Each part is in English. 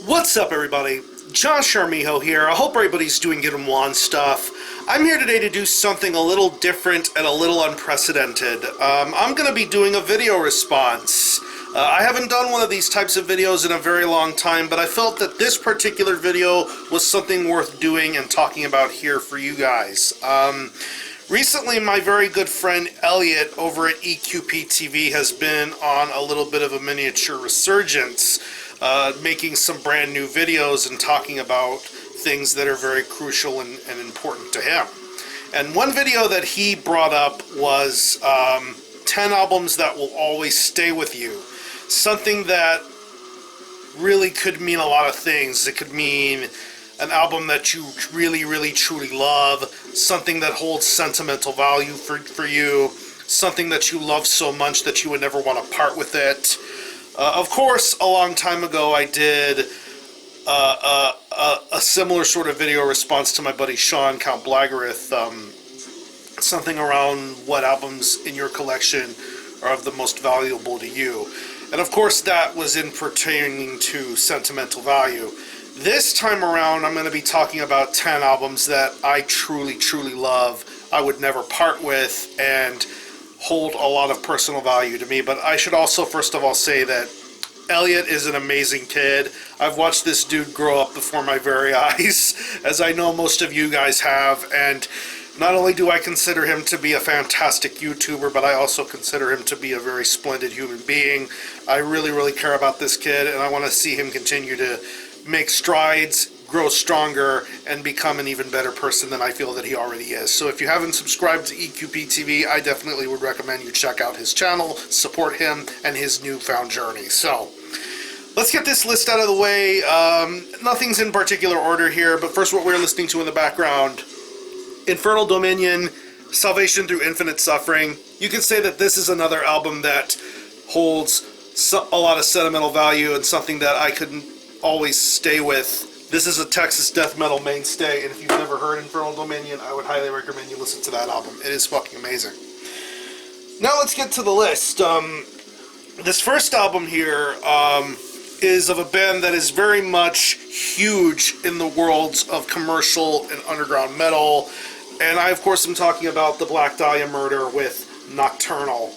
What's up, everybody? Josh Armijo here. I hope everybody's doing good and WAN stuff. I'm here today to do something a little different and a little unprecedented. I'm going to be doing a video response. I haven't done one of these types of videos in a very long time, but I felt that this particular video was something worth doing and talking about here for you guys. Recently, my very good friend Elliot over at EQPTV has been on a little bit of a miniature resurgence, making some brand new videos and talking about things that are very crucial and important to him. And one video that he brought up was 10 albums that will always stay with you. Something that really could mean a lot of things. It could mean an album that you really truly love, something that holds sentimental value for you, something that you love so much that you would never want to part with it. Of course, a long time ago I did a similar sort of video response to my buddy Sean Count Blaggerith, something around what albums in your collection are of the most valuable to you. And of course that was in pertaining to sentimental value. This time around, I'm going to be talking about 10 albums that I truly love, I would never part with, and hold a lot of personal value to me. But I should also, first of all, say that Elliot is an amazing kid. I've watched this dude grow up before my very eyes, as I know most of you guys have, and not only do I consider him to be a fantastic YouTuber, but I also consider him to be a very splendid human being. I really care about this kid, and I want to see him continue to make strides, grow stronger, and become an even better person than I feel that he already is. So if you haven't subscribed to EQPTV, I definitely would recommend you check out his channel, support him, and his newfound journey. So let's get this list out of the way. Nothing's in particular order here, but first what we're listening to in the background, Infernal Dominion, Salvation Through Infinite Suffering. You can say that this is another album that holds a lot of sentimental value and something that I couldn't always stay with. This is a Texas death metal mainstay, and if you've never heard Infernal Dominion, I would highly recommend you listen to that album. It is fucking amazing. Now let's get to the list. This first album here is of a band that is very much huge in the worlds of commercial and underground metal, and I of course am talking about the Black Dahlia Murder with Nocturnal.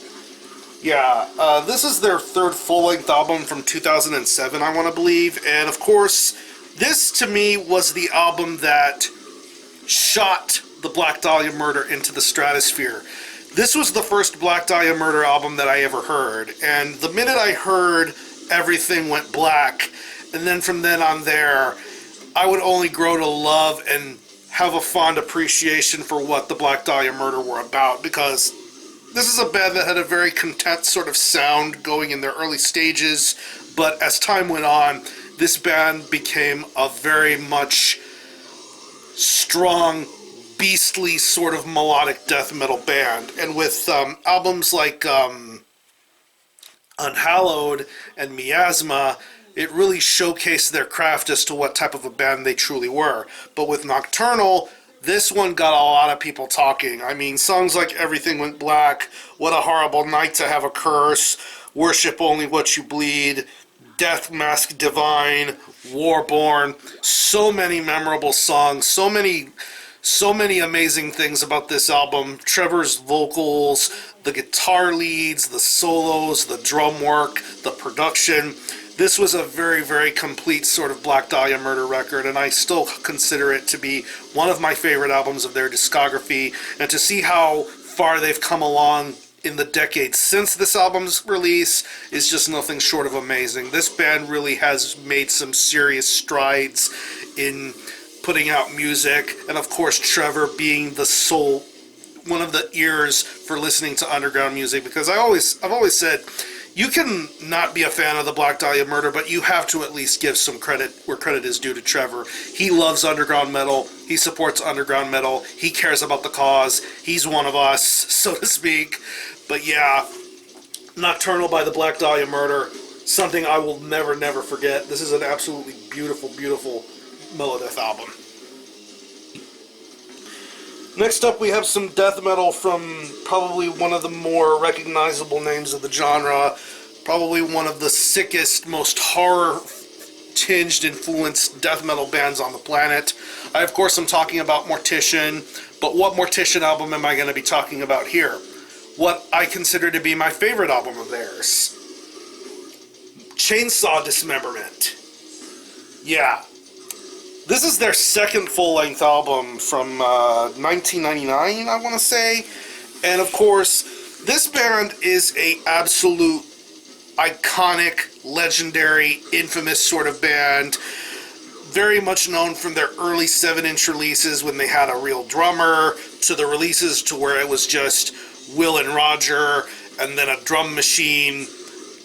Yeah, this is their third full-length album from 2007, I want to believe, and of course, this to me was the album that shot the Black Dahlia Murder into the stratosphere. This was the first Black Dahlia Murder album that I ever heard, and the minute I heard everything went black, and then from then on there, I would only grow to love and have a fond appreciation for what the Black Dahlia Murder were about, because this is a band that had a very content sort of sound going in their early stages, but as time went on, this band became a very much strong, beastly sort of melodic death metal band. And with albums like Unhallowed and Miasma, it really showcased their craft as to what type of a band they truly were. But with Nocturnal, this one got a lot of people talking. I mean, songs like Everything Went Black, What a Horrible Night to Have a Curse, Worship Only What You Bleed, Death Mask Divine, Warborn. So many memorable songs, so many amazing things about this album. Trevor's vocals, the guitar leads, the solos, the drum work, the production. This was a very complete sort of Black Dahlia Murder record, and I still consider it to be one of my favorite albums of their discography. And to see how far they've come along in the decades since this album's release is just nothing short of amazing. This band really has made some serious strides in putting out music, and of course Trevor being the sole, one of the ears for listening to underground music, because I've always said, you can not be a fan of the Black Dahlia Murder, but you have to at least give some credit where credit is due to Trevor. He loves underground metal. He supports underground metal. He cares about the cause. He's one of us, so to speak. But yeah, Nocturnal by the Black Dahlia Murder, something I will never forget. This is an absolutely beautiful Melodeath album. Next up, we have some death metal from probably one of the more recognizable names of the genre, probably one of the sickest, most horror tinged, influenced death metal bands on the planet. I, of course, am talking about Mortician, but what Mortician album am I going to be talking about here? What I consider to be my favorite album of theirs. Chainsaw Dismemberment. Yeah. This is their second full-length album from 1999, I want to say. And, of course, this band is a absolute iconic, legendary, infamous sort of band. Very much known from their early 7-inch releases when they had a real drummer, to the releases to where it was just Will and Roger, and then a drum machine.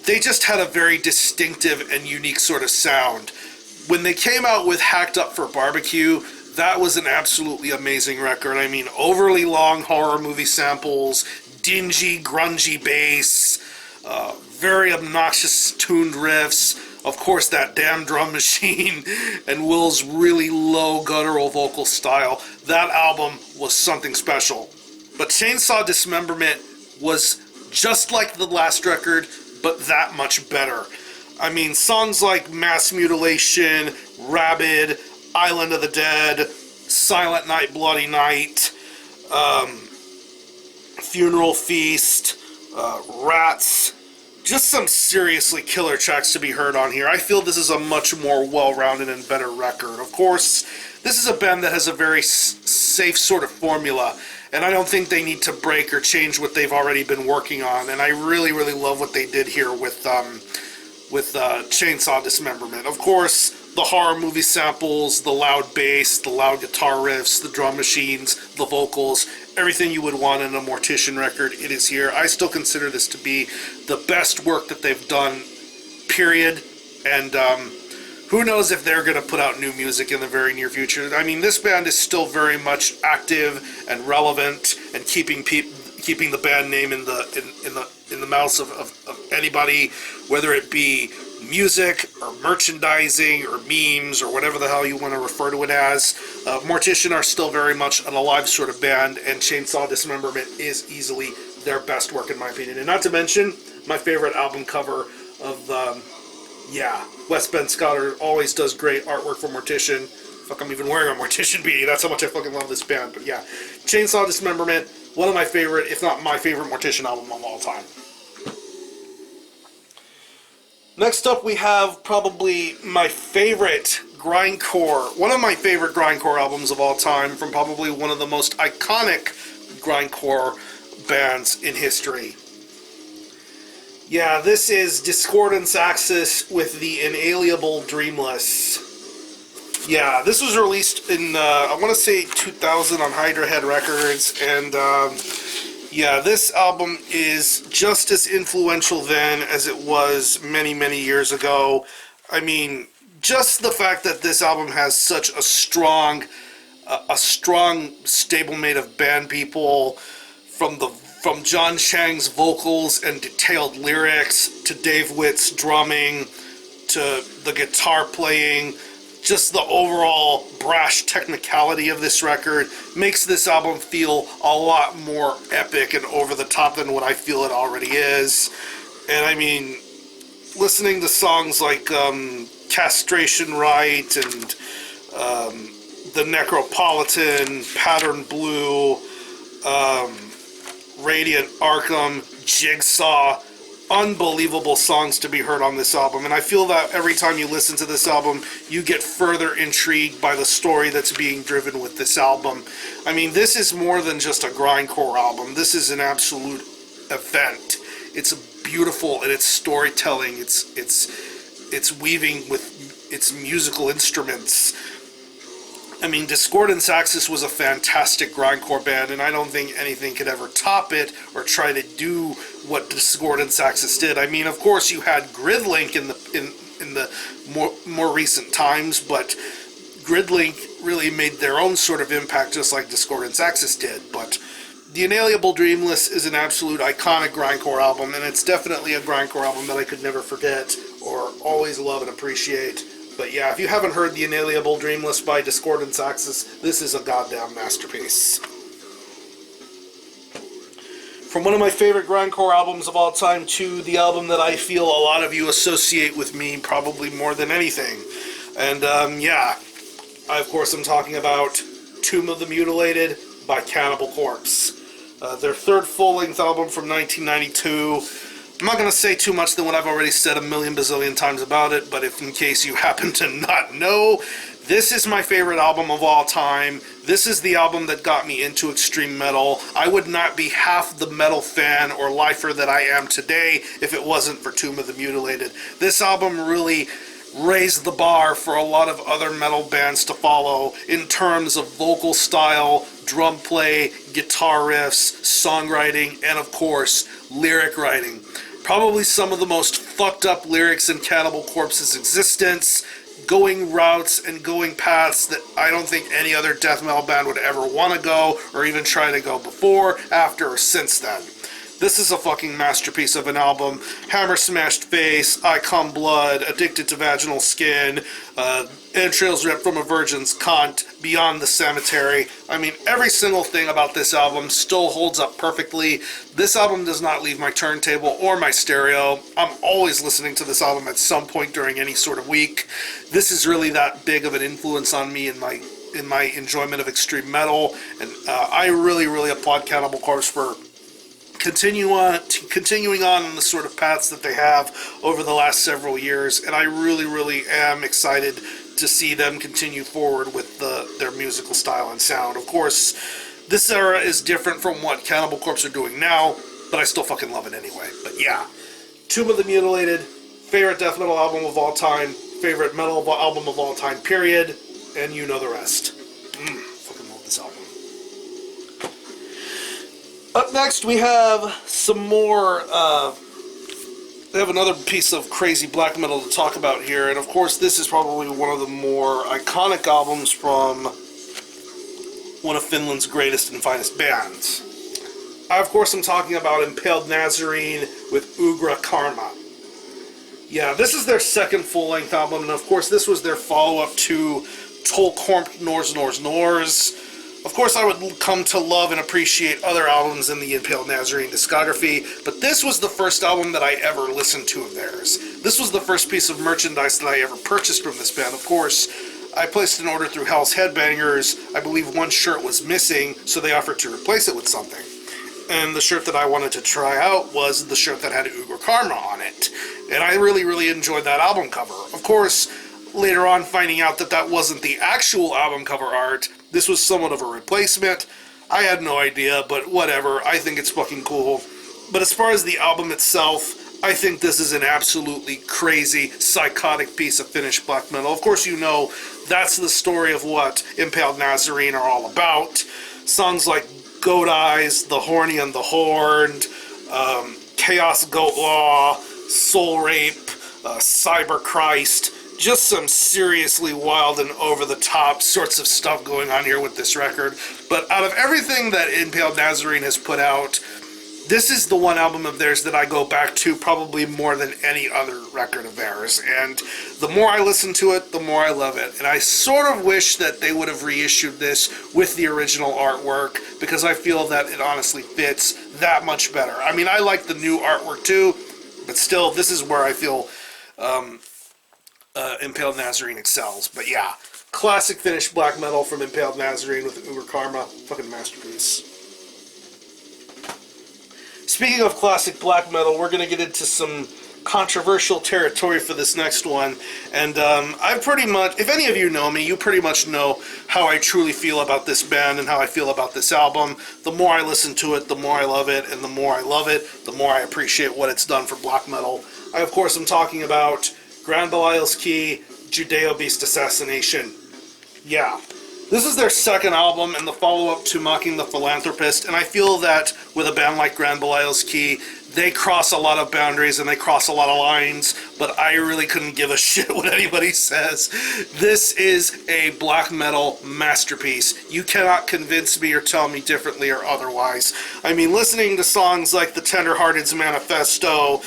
They just had a very distinctive and unique sort of sound. When they came out with Hacked Up for Barbecue, that was an absolutely amazing record. I mean, overly long horror movie samples, dingy, grungy bass, very obnoxious tuned riffs, of course that damn drum machine, and Will's really low guttural vocal style. That album was something special. But Chainsaw Dismemberment was just like the last record, but that much better. I mean, songs like Mass Mutilation, Rabid, Island of the Dead, Silent Night, Bloody Night, Funeral Feast, Rats, just some seriously killer tracks to be heard on here. I feel this is a much more well-rounded and better record. Of course, this is a band that has a very safe sort of formula, and I don't think they need to break or change what they've already been working on, and I really, really love what they did here with Chainsaw Dismemberment. Of course, the horror movie samples, the loud bass, the loud guitar riffs, the drum machines, the vocals, everything you would want in a Mortician record, it is here. I still consider this to be the best work that they've done, period. And who knows if they're going to put out new music in the very near future. I mean, this band is still very much active and relevant and keeping the band name in the mouths of anybody, whether it be music or merchandising or memes or whatever the hell you want to refer to it as. Mortician are still very much an alive sort of band, and Chainsaw Dismemberment is easily their best work in my opinion. And not to mention my favorite album cover of Wes Ben Scott always does great artwork for Mortician. Fuck, I'm even wearing a Mortician beanie. That's how much I fucking love this band. But yeah, Chainsaw Dismemberment, one of my favorite, if not my favorite Mortician album of all time. Next up, we have probably my favorite grindcore, one of my favorite grindcore albums of all time, from probably one of the most iconic grindcore bands in history. Yeah, this is Disintegration Axis with the Inalienable Dreamless. Yeah, this was released in, I want to say 2000 on Hydra Head Records, and yeah, this album is just as influential then as it was many, many years ago. I mean, just the fact that this album has such a strong stablemate of band people, from John Chang's vocals and detailed lyrics, to Dave Witt's drumming, to the guitar playing, just the overall brash technicality of this record makes this album feel a lot more epic and over the top than what I feel it already is. And I mean, listening to songs like Castration Rite and The Necropolitan, Pattern Blue, Radiant Arkham, Jigsaw, unbelievable songs to be heard on this album, and I feel that every time you listen to this album, you get further intrigued by the story that's being driven with this album. I mean, this is more than just a grindcore album. This is an absolute event. It's beautiful in its storytelling. It's weaving with its musical instruments. I mean, Disintegration Axis was a fantastic grindcore band, and I don't think anything could ever top it or try to do what Disintegration Axis did. I mean, of course, you had Gridlink in the more recent times, but Gridlink really made their own sort of impact, just like Disintegration Axis did. But The Inalienable Dreamless is an absolute iconic grindcore album, and it's definitely a grindcore album that I could never forget or always love and appreciate. But yeah, if you haven't heard The Inalienable Dreamless by Disintegration Axis, this is a goddamn masterpiece. From one of my favorite grindcore albums of all time to the album that I feel a lot of you associate with me probably more than anything. And yeah, of course I'm talking about Tomb of the Mutilated by Cannibal Corpse. Their third full-length album from 1992. I'm not going to say too much than what I've already said a million bazillion times about it, but if in case you happen to not know, this is my favorite album of all time. This is the album that got me into extreme metal. I would not be half the metal fan or lifer that I am today if it wasn't for Tomb of the Mutilated. This album really raised the bar for a lot of other metal bands to follow in terms of vocal style, drum play, guitar riffs, songwriting, and of course, lyric writing. Probably some of the most fucked up lyrics in Cannibal Corpse's existence, going routes and going paths that I don't think any other death metal band would ever want to go or even try to go before, after, or since then. This is a fucking masterpiece of an album. Hammer Smashed Face, I Come Blood, Addicted to Vaginal Skin, Entrails Ripped from a Virgin's Cunt, Beyond the Cemetery. I mean, every single thing about this album still holds up perfectly. This album does not leave my turntable or my stereo. I'm always listening to this album at some point during any sort of week. This is really that big of an influence on me in my enjoyment of extreme metal, and I really applaud Cannibal Corpse for continuing on in the sort of paths that they have over the last several years, and I really am excited to see them continue forward with their musical style and sound. Of course, this era is different from what Cannibal Corpse are doing now, but I still fucking love it anyway. But yeah, Tomb of the Mutilated, favorite death metal album of all time, favorite metal album of all time, period, and you know the rest. Fucking love this album. Up next, we have some more, we have another piece of crazy black metal to talk about here, and of course this is probably one of the more iconic albums from one of Finland's greatest and finest bands. I, of course, am talking about Impaled Nazarene with Ugra Karma. Yeah, this is their second full-length album, and of course this was their follow-up to Tolkormt Nors Nors Nors. Of course, I would come to love and appreciate other albums in the Impaled Nazarene discography, but this was the first album that I ever listened to of theirs. This was the first piece of merchandise that I ever purchased from this band. Of course, I placed an order through Hell's Headbangers. I believe one shirt was missing, so they offered to replace it with something. And the shirt that I wanted to try out was the shirt that had Ugra Karma on it. And I really enjoyed that album cover. Of course, later on finding out that that wasn't the actual album cover art, this was somewhat of a replacement. I had no idea, but whatever. I think it's fucking cool. But as far as the album itself, I think this is an absolutely crazy, psychotic piece of Finnish black metal. Of course, you know, that's the story of what Impaled Nazarene are all about. Songs like Goat Eyes, The Horny and the Horned, Chaos Goat Law, Soul Rape, Cyber Christ. Just some seriously wild and over-the-top sorts of stuff going on here with this record. But out of everything that Impaled Nazarene has put out, this is the one album of theirs that I go back to probably more than any other record of theirs. And the more I listen to it, the more I love it. And I sort of wish that they would have reissued this with the original artwork, because I feel that it honestly fits that much better. I mean, I like the new artwork too, but still, this is where I feel Impaled Nazarene excels. But yeah, classic Finnish black metal from Impaled Nazarene with Ugra Karma. Fucking masterpiece. Speaking of classic black metal, we're going to get into some controversial territory for this next one. And I pretty much, if any of you know me, you pretty much know how I truly feel about this band and how I feel about this album. The more I listen to it, the more I love it. And the more I love it, the more I appreciate what it's done for black metal. I, of course, am talking about Grand Belial's Key, Judeo Beast Assassination. Yeah. This is their second album and the follow-up to Mocking the Philanthropist, and I feel that with a band like Grand Belial's Key, they cross a lot of boundaries and they cross a lot of lines, but I really couldn't give a shit what anybody says. This is a black metal masterpiece. You cannot convince me or tell me differently or otherwise. I mean, listening to songs like The Tenderhearted's Manifesto,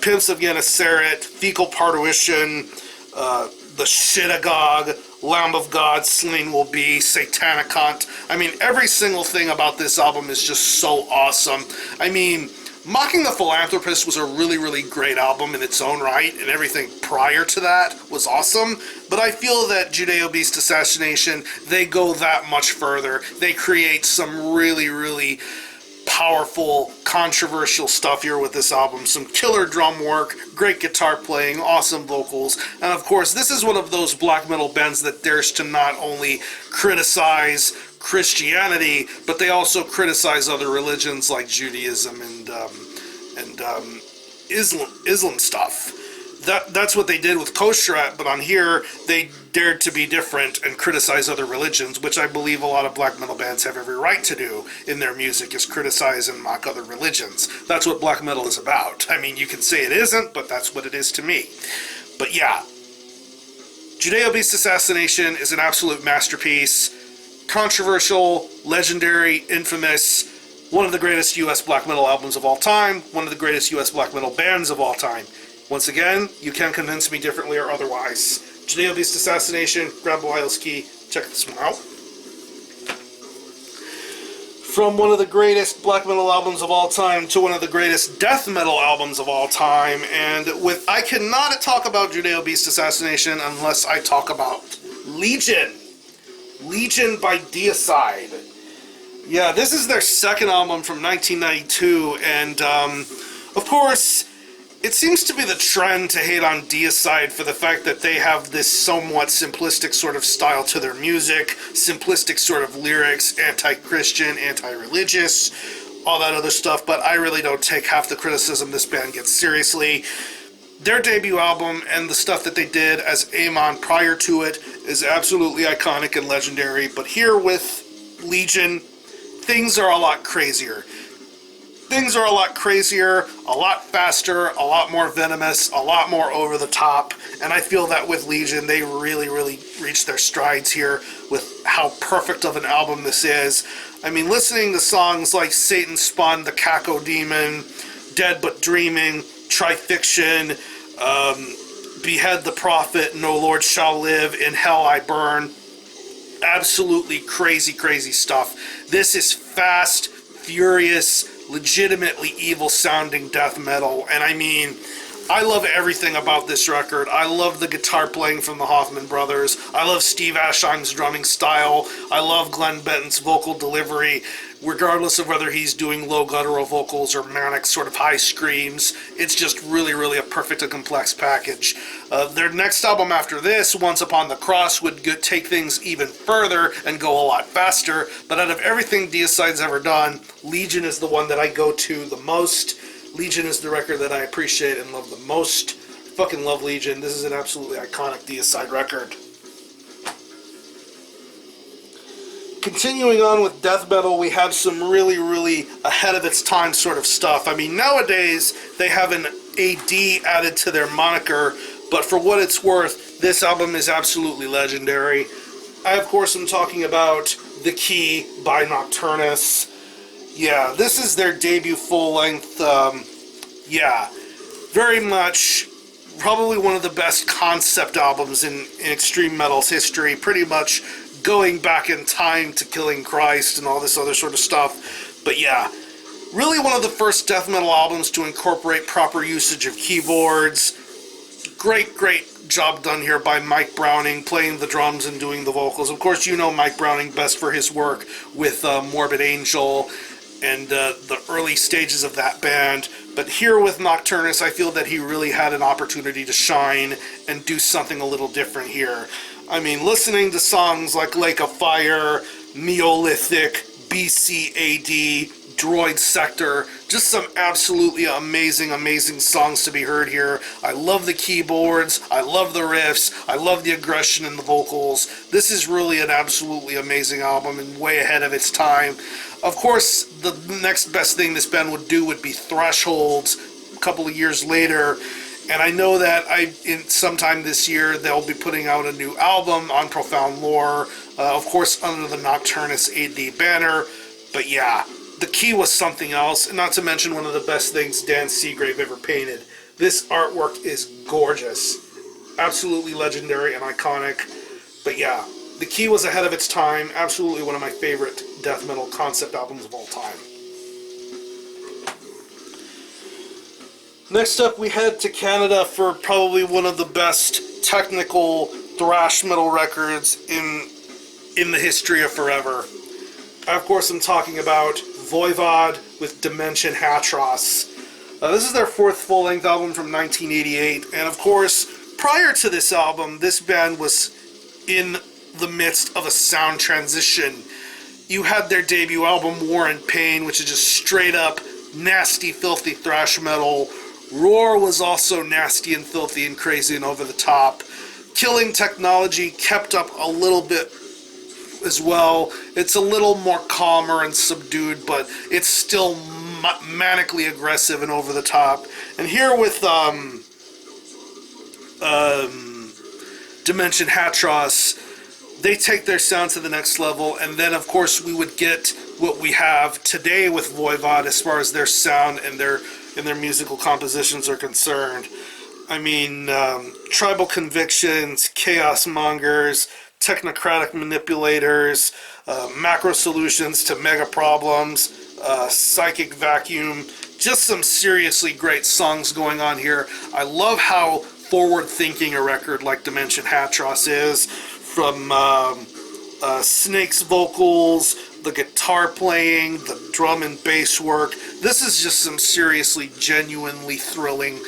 Pimps of Gennesaret, Fecal Parturition, The Shitagog, Lamb of God, Slain Will Be, Satanicont. I mean, every single thing about this album is just so awesome. I mean, Mocking the Philanthropist was a really, really great album in its own right, and everything prior to that was awesome, but I feel that Judeo-Beast Assassination, they go that much further. They create some really, really powerful, controversial stuff here with this album. Some killer drum work, great guitar playing, awesome vocals, and of course, this is one of those black metal bands that dares to not only criticize Christianity, but they also criticize other religions like Judaism and Islam stuff. That's what they did with Koshrat, but on here they dared to be different and criticize other religions, which I believe a lot of black metal bands have every right to do in their music, is criticize and mock other religions. That's what black metal is about. I mean, you can say it isn't, but that's what it is to me. But yeah, Judeo-Beast Assassination is an absolute masterpiece. Controversial, legendary, infamous, one of the greatest US black metal albums of all time, one of the greatest US black metal bands of all time. Once again, you can't convince me differently or otherwise. Judeo-Beast Assassination, grab a wireless key, check this one out. From one of the greatest black metal albums of all time to one of the greatest death metal albums of all time, and I cannot talk about Judeo-Beast Assassination unless I talk about Legion. Legion by Deicide. Yeah, this is their second album from 1992, and of course, it seems to be the trend to hate on Deicide for the fact that they have this somewhat simplistic sort of style to their music, simplistic sort of lyrics, anti-Christian, anti-religious, all that other stuff, but I really don't take half the criticism this band gets seriously. Their debut album and the stuff that they did as Amon prior to it is absolutely iconic and legendary, but here with Legion, things are a lot crazier. Things are a lot crazier, a lot faster, a lot more venomous, a lot more over the top, and I feel that with Legion, they really, really reached their strides here with how perfect of an album this is. I mean, listening to songs like Satan Spawned the Caco Demon, Dead But Dreaming, Trifiction, Behead the Prophet, No Lord Shall Live, In Hell I Burn. Absolutely crazy, crazy stuff. This is fast, furious, legitimately evil sounding death metal, and I mean, I love everything about this record. I love the guitar playing from the Hoffman brothers. I love Steve Ashheim's drumming style. I love Glenn Benton's vocal delivery, regardless of whether he's doing low guttural vocals or manic sort of high screams. It's just really, really a perfect and complex package. Their next album after this, Once Upon the Cross, would take things even further and go a lot faster, but out of everything Deicide's ever done, Legion is the one that I go to the most. Legion is the record that I appreciate and love the most. Fucking love Legion. This is an absolutely iconic Deicide record. Continuing on with death metal, we have some really, really ahead of its time sort of stuff. I mean, nowadays, they have an AD added to their moniker, but for what it's worth, this album is absolutely legendary. I, of course, am talking about The Key by Nocturnus. Yeah, this is their debut full-length, very much, probably one of the best concept albums in extreme metal's history, pretty much going back in time to Killing Christ and all this other sort of stuff. But yeah, really one of the first death metal albums to incorporate proper usage of keyboards. Great, great job done here by Mike Browning, playing the drums and doing the vocals. Of course, you know Mike Browning best for his work with Morbid Angel and the early stages of that band. But here with Nocturnus, I feel that he really had an opportunity to shine and do something a little different here. I mean, listening to songs like Lake of Fire, Neolithic, BCAD, Droid Sector, just some absolutely amazing, amazing songs to be heard here. I love the keyboards, I love the riffs, I love the aggression in the vocals. This is really an absolutely amazing album and way ahead of its time. Of course, the next best thing this band would do would be Thresholds a couple of years later. And I know that sometime this year they'll be putting out a new album on Profound Lore, of course under the Nocturnus AD banner. But yeah, The Key was something else, and not to mention one of the best things Dan Seagrave ever painted. This artwork is gorgeous, absolutely legendary and iconic. But yeah, The Key was ahead of its time, absolutely one of my favorite death metal concept albums of all time. Next up, we head to Canada for probably one of the best technical thrash metal records in the history of forever. Of course, I'm talking about Voivod with Dimension Hatros. This is their fourth full-length album from 1988, and of course, prior to this album, this band was in the midst of a sound transition. You had their debut album, War and Pain, which is just straight up nasty, filthy thrash metal. Roar was also nasty and filthy and crazy and over the top. Killing Technology kept up a little bit as well. It's a little more calmer and subdued, but it's still manically aggressive and over the top. And here with Dimension Hatros, they take their sound to the next level, and then of course we would get what we have today with Voivod as far as their sound and their musical compositions are concerned. I mean, tribal convictions, chaos mongers, technocratic manipulators, macro solutions to mega problems, psychic vacuum, just some seriously great songs going on here. I love how forward-thinking a record like Dimension Hatros is, from Snake's vocals, the guitar playing, the drum and bass work. This is just some seriously, genuinely thrilling,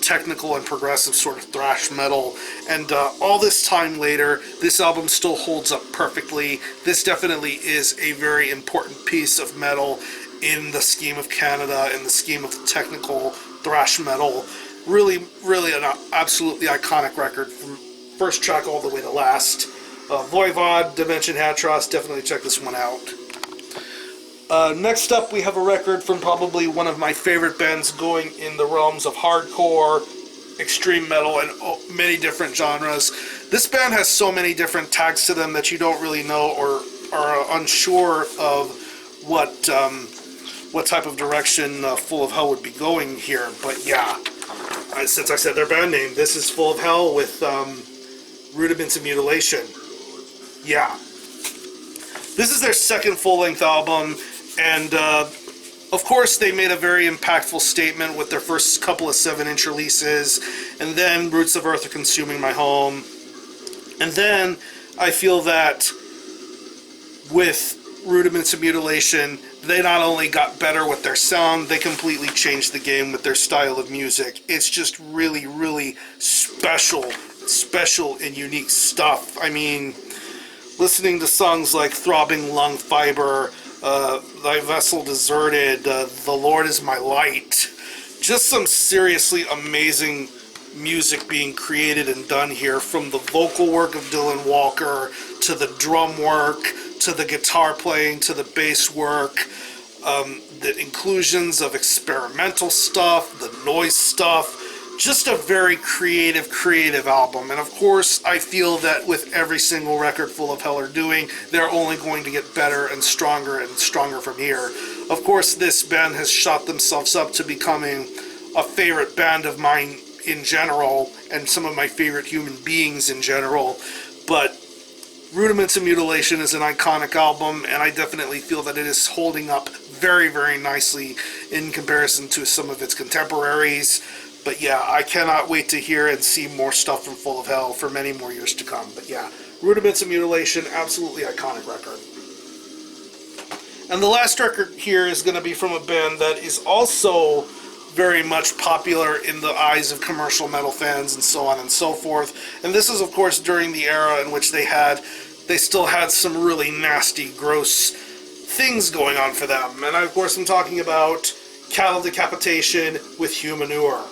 technical and progressive sort of thrash metal. And all this time later, this album still holds up perfectly. This definitely is a very important piece of metal in the scheme of Canada, in the scheme of technical thrash metal. Really, really an absolutely iconic record from first track all the way to last. Voivod, Dimension Hatros, definitely check this one out. Next up, we have a record from probably one of my favorite bands going in the realms of hardcore, extreme metal, and many different genres. This band has so many different tags to them that you don't really know or are unsure of what type of direction Full of Hell would be going here. But yeah, since I said their band name, this is Full of Hell with Rudiments of Mutilation. Yeah. This is their second full-length album, and of course they made a very impactful statement with their first couple of 7-inch releases, and then Roots of Earth Are Consuming My Home. And then I feel that with Rudiments of Mutilation, they not only got better with their sound, they completely changed the game with their style of music. It's just really, really special and unique stuff. I mean, listening to songs like Throbbing Lung Fiber, Thy Vessel Deserted, The Lord Is My Light, just some seriously amazing music being created and done here, from the vocal work of Dylan Walker, to the drum work, to the guitar playing, to the bass work, the inclusions of experimental stuff, the noise stuff. Just a very creative album. And of course, I feel that with every single record Full of Hell are doing, they're only going to get better and stronger from here. Of course, this band has shot themselves up to becoming a favorite band of mine in general, and some of my favorite human beings in general. But Rudiments of Mutilation is an iconic album, and I definitely feel that it is holding up very, very nicely in comparison to some of its contemporaries. But yeah, I cannot wait to hear and see more stuff from Full of Hell for many more years to come. But yeah, Rudiments of Mutilation, absolutely iconic record. And the last record here is going to be from a band that is also very much popular in the eyes of commercial metal fans and so on and so forth. And this is, of course, during the era in which they still had some really nasty, gross things going on for them. And of course, I'm talking about Cattle Decapitation with Humanure.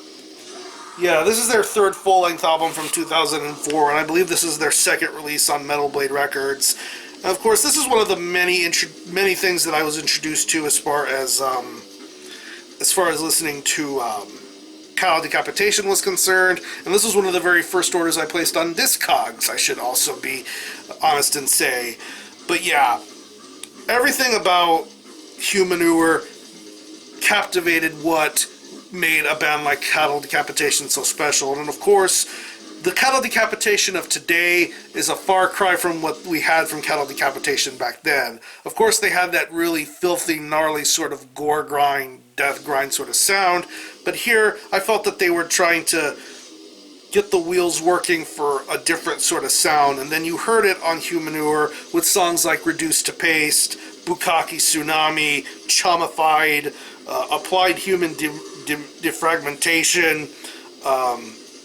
Yeah, this is their third full-length album from 2004, and I believe this is their second release on Metal Blade Records. And of course, this is one of the many things that I was introduced to as far as listening to Cattle Decapitation was concerned, and this was one of the very first orders I placed on Discogs, I should also be honest and say. But yeah, everything about Humanure captivated what made a band like Cattle Decapitation so special. And of course, the Cattle Decapitation of today is a far cry from what we had from Cattle Decapitation back then. Of course, they had that really filthy, gnarly sort of gore grind, death grind sort of sound, But here, I felt that they were trying to get the wheels working for a different sort of sound, and then you heard it on Humanure with songs like Reduced to Paste, Bukkake Tsunami, Chamified, Applied Human Defragmentation,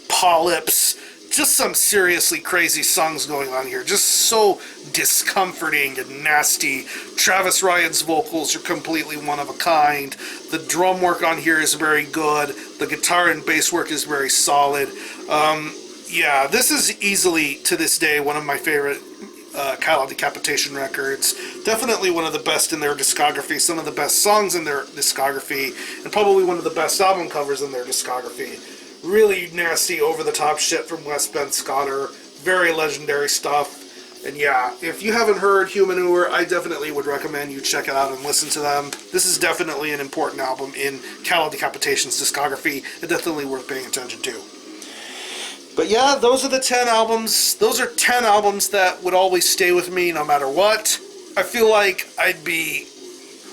Polyps, just some seriously crazy songs going on here, just so discomforting and nasty. Travis Ryan's vocals are completely one of a kind. The drum work on here is very good. The guitar and bass work is very solid. Yeah, this is easily, to this day, one of my favorite Cannibal Decapitation records. Definitely one of the best in their discography, some of the best songs in their discography, and probably one of the best album covers in their discography. Really nasty, over-the-top shit from Wes Ben Scotter. Very legendary stuff. And yeah, if you haven't heard Humanure, I definitely would recommend you check it out and listen to them. This is definitely an important album in Cannibal Decapitation's discography, and definitely worth paying attention to. But yeah, those are the 10 albums. Those are 10 albums that would always stay with me no matter what. I feel like I'd be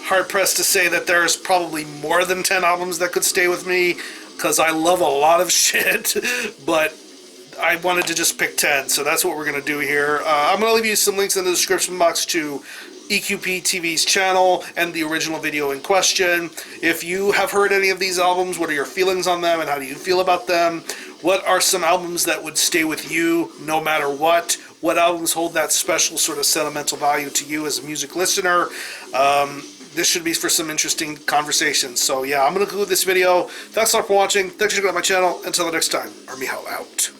hard-pressed to say that there's probably more than 10 albums that could stay with me, because I love a lot of shit, but I wanted to just pick 10, so that's what we're going to do here. I'm going to leave you some links in the description box to EQPTV's channel and the original video in question. If you have heard any of these albums, what are your feelings on them and how do you feel about them? What are some albums that would stay with you no matter what? What albums hold that special sort of sentimental value to you as a music listener? This should be for some interesting conversations. So yeah, I'm going to conclude this video. Thanks a lot for watching. Thanks for checking out my channel. Until the next time, Armijo out.